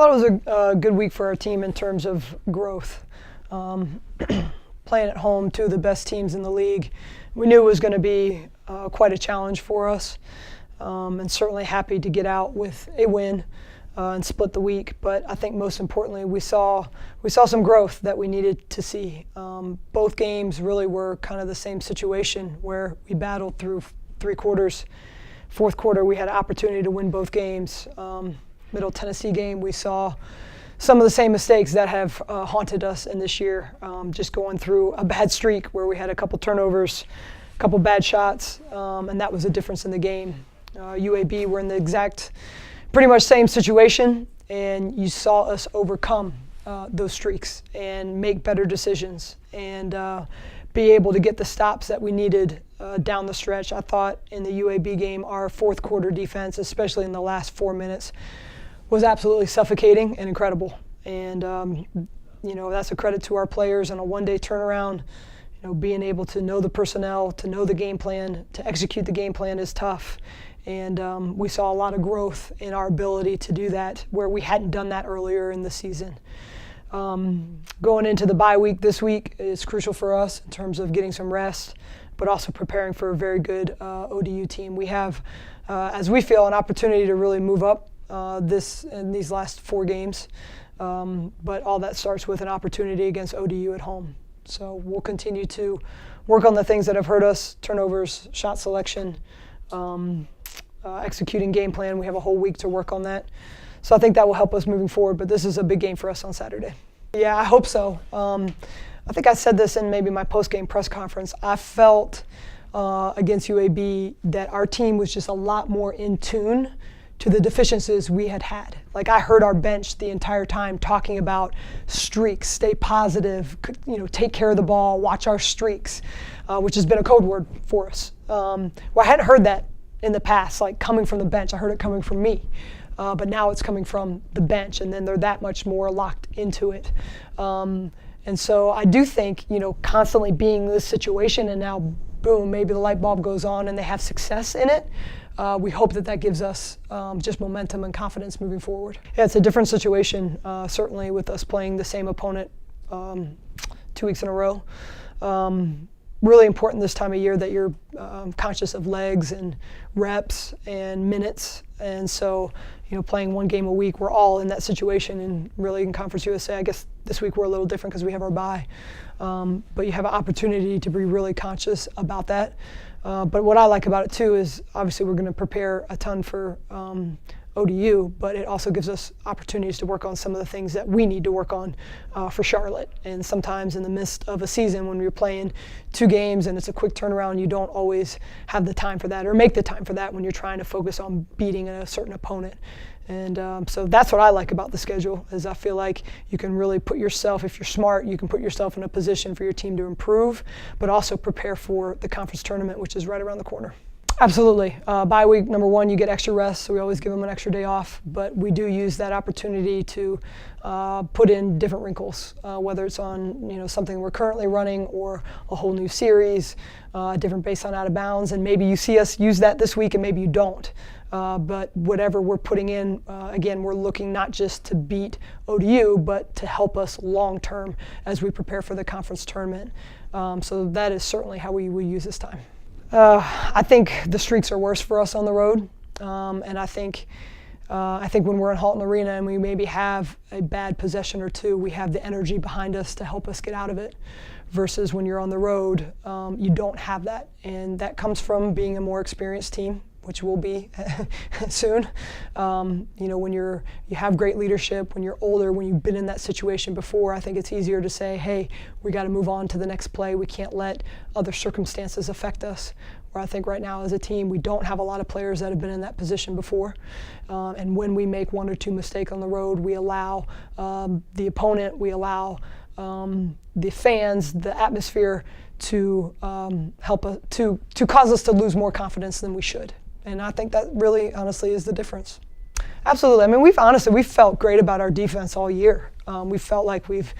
thought it was a good week for our team in terms of growth. Playing at home, two of the best teams in the league. We knew it was going to be quite a challenge for us, and certainly happy to get out with a win and split the week. But I think most importantly, we saw some growth that we needed to see. Both games really were kind of the same situation where we battled through 3 quarters. Fourth quarter, we had an opportunity to win both games. Middle Tennessee game, we saw some of the same mistakes that have haunted us in this year. Just going through a bad streak where we had a couple turnovers, a couple bad shots, and that was a difference in the game. UAB were in the exact, pretty much same situation, and you saw us overcome those streaks and make better decisions and be able to get the stops that we needed down the stretch. I thought in the UAB game, our fourth quarter defense, especially in the last 4 minutes, was absolutely suffocating and incredible. And that's a credit to our players on a one-day turnaround. Being able to know the personnel, to know the game plan, to execute the game plan is tough. And we saw a lot of growth in our ability to do that where we hadn't done that earlier in the season. Going into the bye week this week is crucial for us in terms of getting some rest, but also preparing for a very good ODU team. We have, as we feel, an opportunity to really move up in these last 4 games, but all that starts with an opportunity against ODU at home. So we'll continue to work on the things that have hurt us: turnovers, shot selection, executing game plan. We have a whole week to work on that. So I think that will help us moving forward, but this is a big game for us on Saturday. Yeah, I hope so. I think I said this in maybe my post-game press conference. I felt against UAB that our team was just a lot more in tune to the deficiencies we had. Like, I heard our bench the entire time talking about streaks, stay positive, take care of the ball, watch our streaks, which has been a code word for us. Well, I hadn't heard that in the past, like coming from the bench. I heard it coming from me. But now it's coming from the bench, and then they're that much more locked into it. And so I do think, constantly being in this situation and now, boom, maybe the light bulb goes on and they have success in it. We hope that gives us just momentum and confidence moving forward. Yeah, it's a different situation, certainly with us playing the same opponent 2 weeks in a row. Really important this time of year that you're conscious of legs and reps and minutes. And so, playing 1 game a week, we're all in that situation. And really in Conference USA, I guess this week we're a little different because we have our bye. But you have an opportunity to be really conscious about that. But what I like about it too is obviously we're going to prepare a ton for ODU, but it also gives us opportunities to work on some of the things that we need to work on for Charlotte. And sometimes in the midst of a season when you're playing 2 games and it's a quick turnaround, you don't always have the time for that or make the time for that when you're trying to focus on beating a certain opponent. And so that's what I like about the schedule, is I feel like you can really put yourself, if you're smart, you can put yourself in a position for your team to improve, but also prepare for the conference tournament, which is right around the corner. Absolutely. Bye week, number 1, you get extra rest, so we always give them an extra day off, but we do use that opportunity to put in different wrinkles, whether it's on something we're currently running or a whole new series, different based on out of bounds, and maybe you see us use that this week and maybe you don't. But whatever we're putting in, again, we're looking not just to beat ODU, but to help us long term as we prepare for the conference tournament. So that is certainly how we will use this time. I think the streaks are worse for us on the road, and I think when we're in Halton Arena and we maybe have a bad possession or 2, we have the energy behind us to help us get out of it. Versus when you're on the road, you don't have that, and that comes from being a more experienced team, which will be soon. When you have great leadership, when you're older, when you've been in that situation before, I think it's easier to say, hey, we got to move on to the next play. We can't let other circumstances affect us. Where I think right now as a team, we don't have a lot of players that have been in that position before. And when we make 1 or 2 mistakes on the road, we allow the opponent, we allow the fans, the atmosphere to help us, to cause us to lose more confidence than we should. And I think that really, honestly, is the difference. Absolutely. I mean, we've felt great about our defense all year. We felt like we've,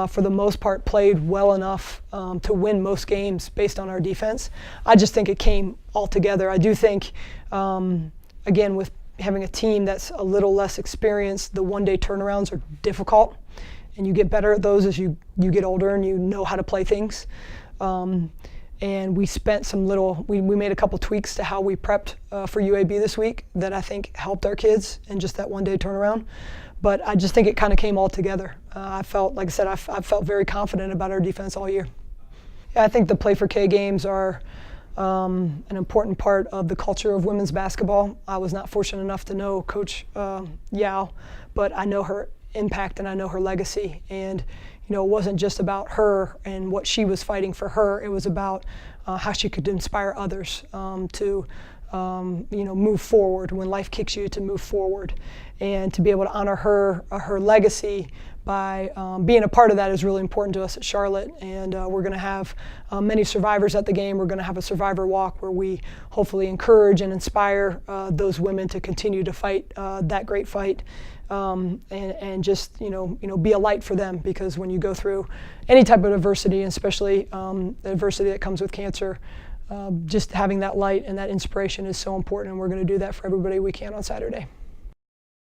for the most part, played well enough to win most games based on our defense. I just think it came all together. I do think, again, with having a team that's a little less experienced, the one-day turnarounds are difficult, and you get better at those as you get older and you know how to play things. And we spent we made a couple tweaks to how we prepped for UAB this week that I think helped our kids in just that one-day turnaround. But I just think it kind of came all together. I felt, like I said, I felt very confident about our defense all year. Yeah, I think the Play for K games are an important part of the culture of women's basketball. I was not fortunate enough to know Coach Yao, but I know her impact and I know her legacy. And it wasn't just about her and what she was fighting for her. It was about how she could inspire others to move forward when life kicks you, to move forward. And to be able to honor her legacy by being a part of that is really important to us at Charlotte. And we're going to have many survivors at the game. We're going to have a survivor walk where we hopefully encourage and inspire those women to continue to fight that great fight. And just be a light for them, because when you go through any type of adversity, especially the adversity that comes with cancer, just having that light and that inspiration is so important, and we're going to do that for everybody we can on Saturday.